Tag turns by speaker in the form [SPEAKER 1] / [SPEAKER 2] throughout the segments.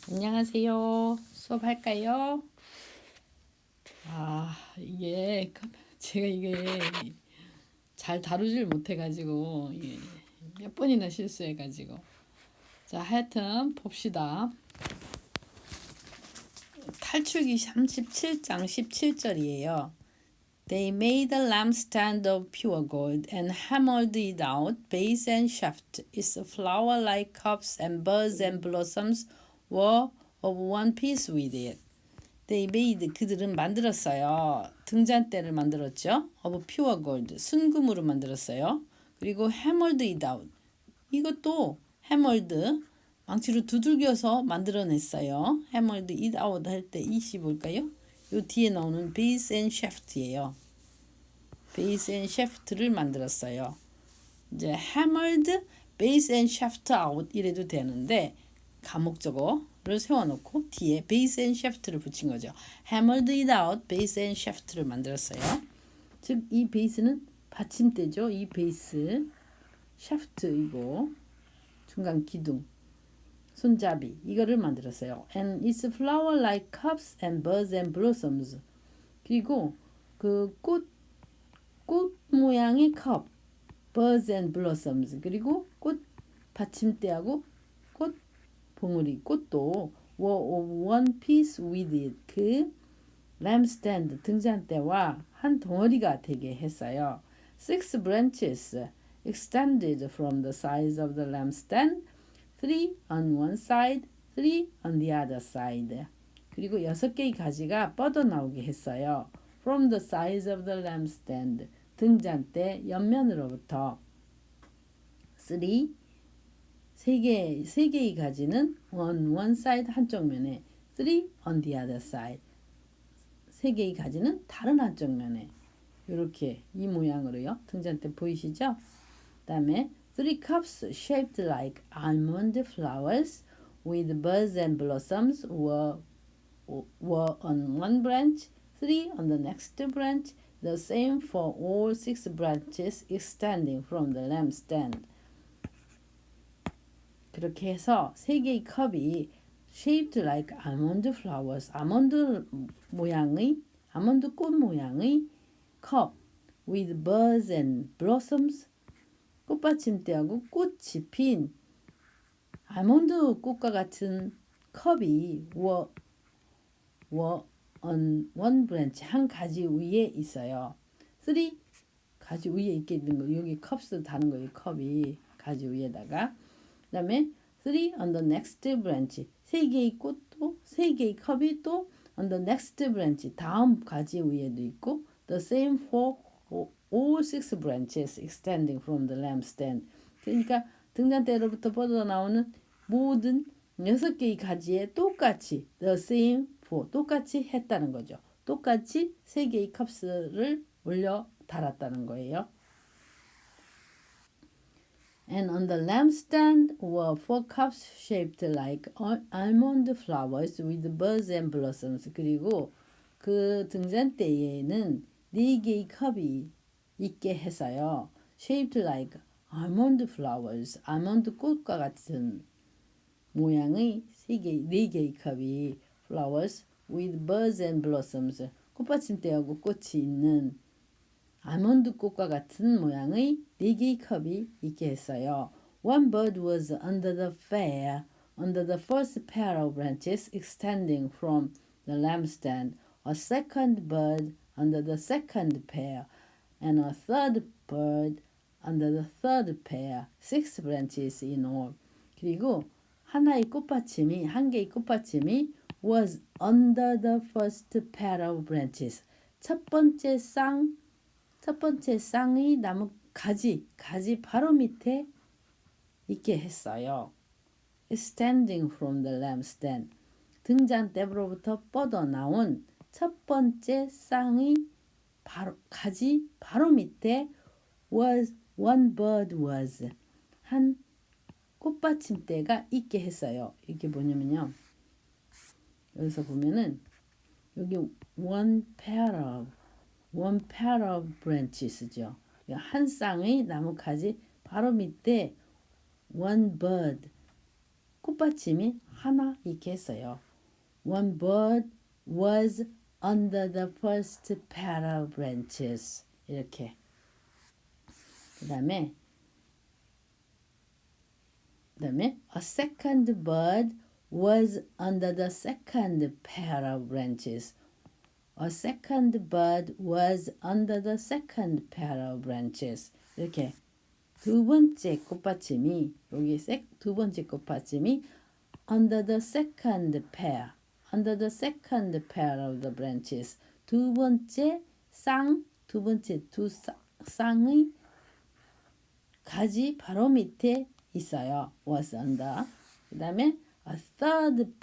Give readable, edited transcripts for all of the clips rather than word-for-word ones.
[SPEAKER 1] 안녕하세요. 수업할까요? 이게 제가 이게 잘 다루질 못해가지고 몇 번이나 실수해가지고 자 하여튼 봅시다. 탈출기 37장 17절이에요. They made a lampstand of pure gold and hammered it out, base and shaft. Its flower-like cups and buds and blossoms were of one piece with it. They made 그들은 만들었어요. 등잔대를 만들었죠. of pure gold 순금으로 만들었어요. 그리고 hammered it out 이것도 hammered 망치로 두들겨서 만들어냈어요. hammered it out 할 때 이시 볼까요? 요 뒤에 나오는 base and shaft예요. base and shaft를 만들었어요. 이제 hammered base and shaft out 이래도 되는데 가목적어를 세워놓고 뒤에 base and shaft를 붙인 거죠. hammered it out, base and shaft를 만들었어요. 즉 이 베이스는 받침대죠. 이 베이스, shaft이고 중간 기둥, 손잡이 이거를 만들었어요. And its flower-like cups and buds and blossoms. 그리고 그 꽃 모양의 컵, buds and blossoms. 그리고 꽃 받침대하고 꽃 봉우리 꽃도 were of one piece with it. 그 lampstand 등잔대와 한 덩어리가 되게 했어요. Six branches extended from the sides of the lampstand, three on one side, three on the other side. 그리고 6개의 가지가 뻗어나오게 했어요. From the sides of the lampstand 등잔대 옆면으로부터 3개의 가지는 on one side 한쪽 면에 3 on the other side 3개의 가지는 다른 한쪽 면에 이렇게 이 모양으로요. 등잔대 보이시죠? 그 다음에 3 cups shaped like almond flowers with buds and blossoms were on one branch, 3 on the next branch, the same for all 6 branches extending from the lampstand. 그렇게 해서 3개의 컵이 shaped like almond flowers, 아몬드 꽃 모양의 컵 with buds and blossoms, 꽃받침대하고 꽃이 핀 아몬드 꽃과 같은 컵이 were on one branch 한 가지 위에 있어요. 3 가지 위에 있게 있는 거 여기 컵스 다는 거예요. 컵이 가지 위에다가 그 다음에 3 on the next branch 3개의 꽃도 3개의 컵이 또 on the next branch 다음 가지 위에도 있고 the same for all 6 branches extending from the lampstand. 그러니까 등잔대로부터 뻗어나오는 모든 6개의 가지에 똑같이 the same for 똑같이 했다는 거죠. 똑같이 3개의 컵스를 올려 달았다는 거예요. And on the lampstand were 4 cups shaped like almond flowers with buds and blossoms. 그리고 그 등잔대에는 4개의 컵이 있게 해서요. Shaped like almond flowers, 아몬드 꽃과 같은 모양의 4개의 컵이 flowers with buds and blossoms, 꽃받침대하고 꽃이 있는 아몬드 꽃과 같은 모양의 4개의 컵이 있게 했어요. One bud was under the first pair of branches extending from the lampstand, a second bud under the second pair, and a third bud under the third pair, 6 branches in all. 그리고 한 개의 꽃받침이 was under the first pair of branches. 첫 번째 쌍의 나무 가지 바로 밑에 있게 했어요. Extending from the lampstand. 등잔대로부터 뻗어나온 첫 번째 쌍의 가지 바로 밑에 was one bud was 한 꽃받침대가 있게 했어요. 이게 뭐냐면요. 여기서 보면은 여기 one pair of branches죠. 한 쌍의 나뭇가지 바로 밑에 one bud 꽃받침이 하나 이렇게 했어요. One bird was under the first pair of branches. 이렇게. 그 다음에 a second bird was under the second pair of branches. A second bird was under the second pair of branches. 이렇게 두 번째 꽃받침이 여기 두 번째 꽃받침이 under the second pair of the branches. 두 번째 두 쌍의 가지 바로 밑에 있어요. was under. 그다음에 a third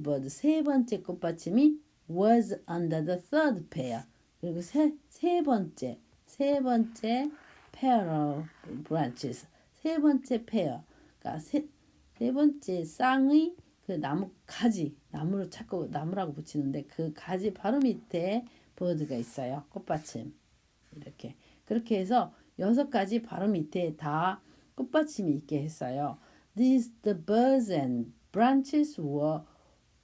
[SPEAKER 1] bird 세 번째 꽃받침이 was under the third pair. 그리고 세 번째 pair of branches. 세 번째 pair. 그러니까 세 번째 쌍의 그 나무 가지, 나무로 자꾸 나무라고 붙이는데 그 가지 바로 밑에 bird가 있어요. 꽃받침. 이렇게. 그렇게 해서 6가지 바로 밑에 다 꽃받침이 있게 했어요. The birds and branches were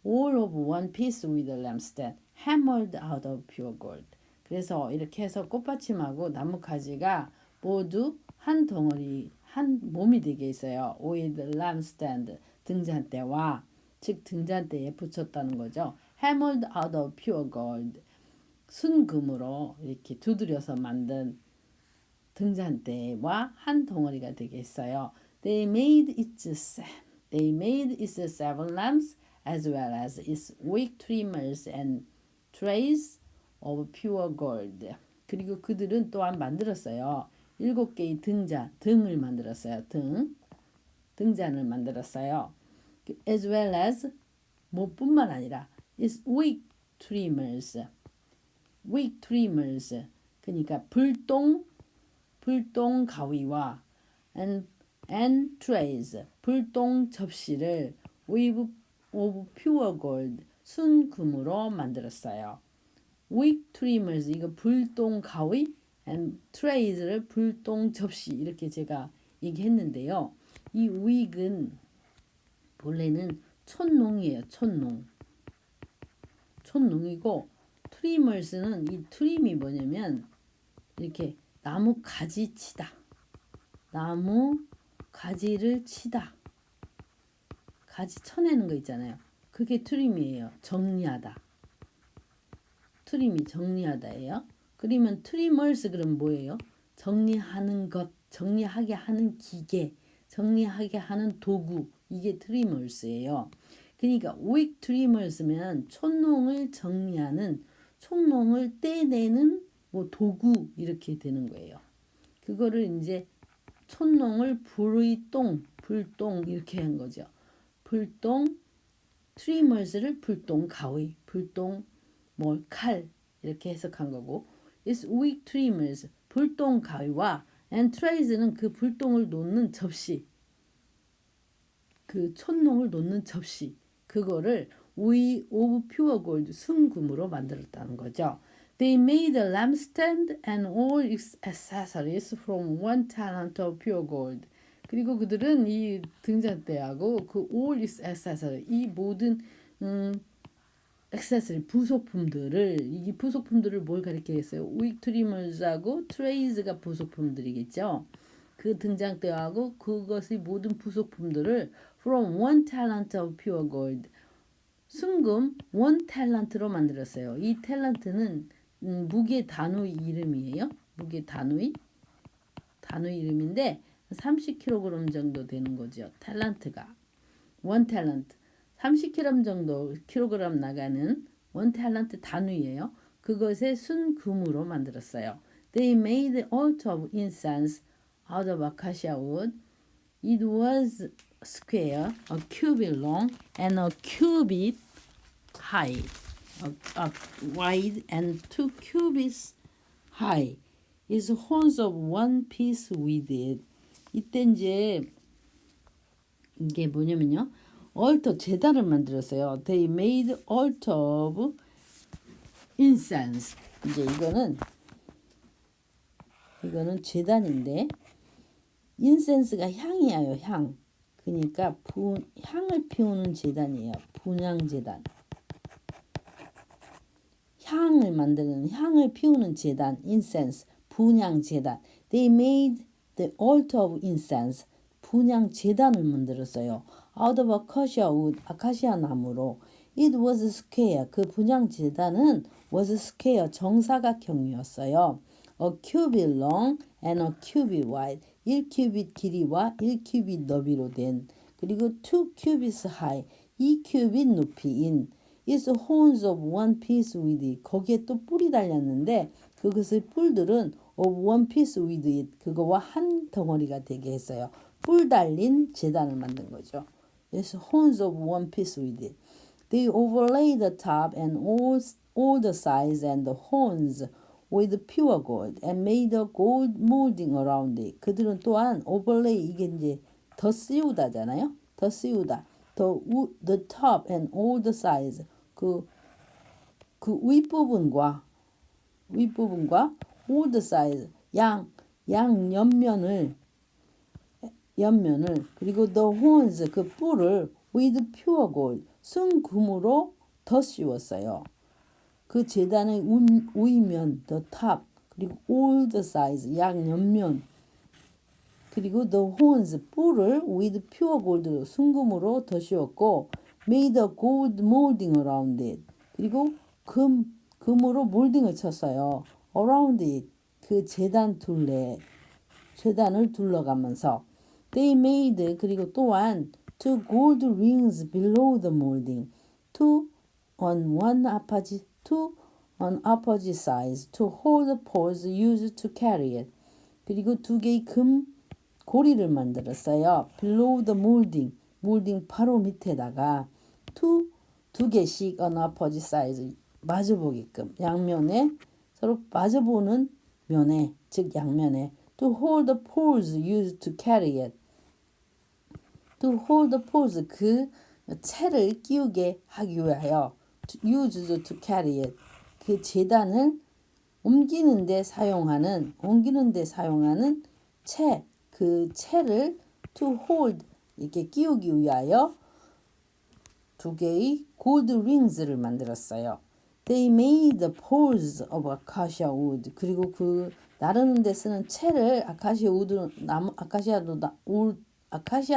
[SPEAKER 1] all of one piece with a lampstand, hammered out of pure gold. 그래서 이렇게 해서 꽃받침하고 나뭇가지가 모두 한 덩어리, 한 몸이 되게 있어요. with lampstand, 등잔대와, 즉 등잔대에 붙였다는 거죠. hammered out of pure gold. 순금으로 이렇게 두드려서 만든 등잔대와 한 덩어리가 되게 했어요. They made its seven lamps as well as its wick trimmers and trays of pure gold. 그리고 그들은 또한 만들었어요. 7개의 등을 만들었어요. 등잔을 만들었어요. As well as 뭐뿐만 아니라 its wick trimmers. 그러니까 불똥 가위와 and trays 불똥 접시를 of pure gold 순금으로 만들었어요. wick trimmers 이거 불똥 가위 and trays를 불똥 접시 이렇게 제가 얘기했는데요. 이 wig은 본래는 촌농이에요. 촌농이고 트리머스는 이 트림이 뭐냐면 이렇게 나무 가지 치다. 나무 가지를 치다. 가지 쳐내는 거 있잖아요. 그게 트림이에요. 정리하다. 트림이 정리하다예요. 그러면 트리머스 그럼 뭐예요? 정리하는 것, 정리하게 하는 기계, 정리하게 하는 도구. 이게 트리머스예요. 그러니까 wick trimmers면 촌농을 정리하는 촌농을 떼내는 뭐 도구 이렇게 되는 거예요. 그거를 이제 촌농을 불똥 이렇게 한 거죠. 불똥 트리머스를 불똥 가위, 불똥 칼 이렇게 해석한 거고, is wick trimmers 불똥 가위와 and trays는 그 불똥을 놓는 접시, 그 촌농을 놓는 접시, 그거를 of pure gold 순금으로 만들었다는 거죠. They made a lampstand and all its accessories from 1 talent of pure gold. 그리고 그들은 이 등잔대하고 그 all its accessories, 이 모든 액세서리 이 부속품들을 뭘 가리키겠어요? wick trimmers하고 trays가 부속품들이겠죠. 그 등잔대하고 그것의 모든 부속품들을 from 1 talent of pure gold 순금 1 탤런트로 만들었어요. 이 탤런트는 무게 단위 이름이에요. 무게 단위 이름인데 30kg 정도 되는 거죠. 탤런트가 1 탤런트 30kg 정도 킬로그램 나가는 1 탤런트 단위예요. 그것의 순금으로 만들었어요. They made the altar of incense out of acacia wood. It was square, a cubit long, and a cubit high, wide, and 2 cubits high. Its horns of one piece with it. 이때 이제 이게 뭐냐면요, altar 제단을 만들었어요. They made altar of incense. 이제 이거는 제단인데 인센스가 향이에요, 향. 그러니까 향을 피우는 제단이에요. 분향제단. 향을 만드는, 향을 피우는 제단, incense, 분향제단. They made the altar of incense, 분향제단을 만들었어요. Out of acacia wood, 아카시아 나무로. It was square, 그 분향제단은 was square, 정사각형이었어요. A cubit long and a cubit wide, 1큐빗 길이와 1큐빗 너비로 된, 그리고 2 cubits high, 2큐빗 높이인, Its horns of one piece with it. 거기에 또 뿔이 달렸는데 그것의 뿔들은 of one piece with it. 그거와 한 덩어리가 되게 했어요. 뿔 달린 제단을 만든 거죠. Its horns of one piece with it. They overlaid the top and all the sides and the horns with pure gold and made a gold molding around it. 그들은 또한 overlay, 이게 이제 더 씌우다잖아요. 더 씌우다. The top and all the sides, 그 윗부분과 all the sides, 양 옆면을 그리고 the horns, 그 뿔을 with pure gold, 순금으로 더 씌웠어요. 그 제단의 위면 the top, 그리고 all the sides, 양 옆면, 그리고 the horns, 뿔을 with pure gold, 순금으로 더 씌웠고 made a gold molding around it, 그리고 금으로 몰딩을 쳤어요. around it, 그 제단을 둘러가면서. They made, 그리고 또한 two gold rings below the molding, two on opposite sides to hold the poles used to carry it. 그리고 두 개의 금 고리를 만들었어요. below the molding, 몰딩 바로 밑에다가 두 개씩 on opposite sides, 마주보게끔, 양면에 서로 마주보는 면에, 즉 양면에, to hold the poles used to carry it. to hold the poles, 그 채를 끼우게 하기 위하여, used to carry it, 그 제단을 옮기는데 사용하는 채, 그 채를 to hold, 이렇게 끼우기 위하여 두 개의 gold rings를 만들었어요. They made the poles of acacia wood. 그리고 그 나르는 데 쓰는 채를 아카시아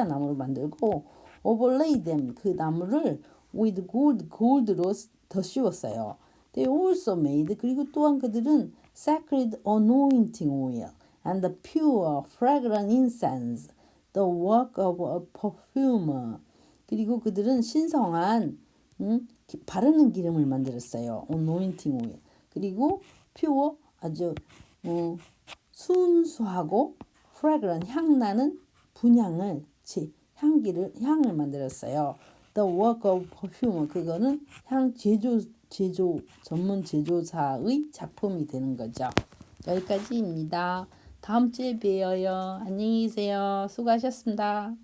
[SPEAKER 1] 나무로 만들고 overlay them, 그 나무를 with gold로 더 씌웠어요. They also made, 그리고 또한 그들은 sacred anointing oil and the pure fragrant incense, the work of a perfumer. 그리고 그들은 신성한 바르는 기름을 만들었어요. anointing oil. 그리고 pure, 아주 순수하고 fragrant, 향나는 분향을, 향을 만들었어요. The work of perfumer, 그거는 향 전문 제조사의 작품이 되는 거죠. 여기까지입니다. 다음 주에 봬요. 안녕히 계세요. 수고하셨습니다.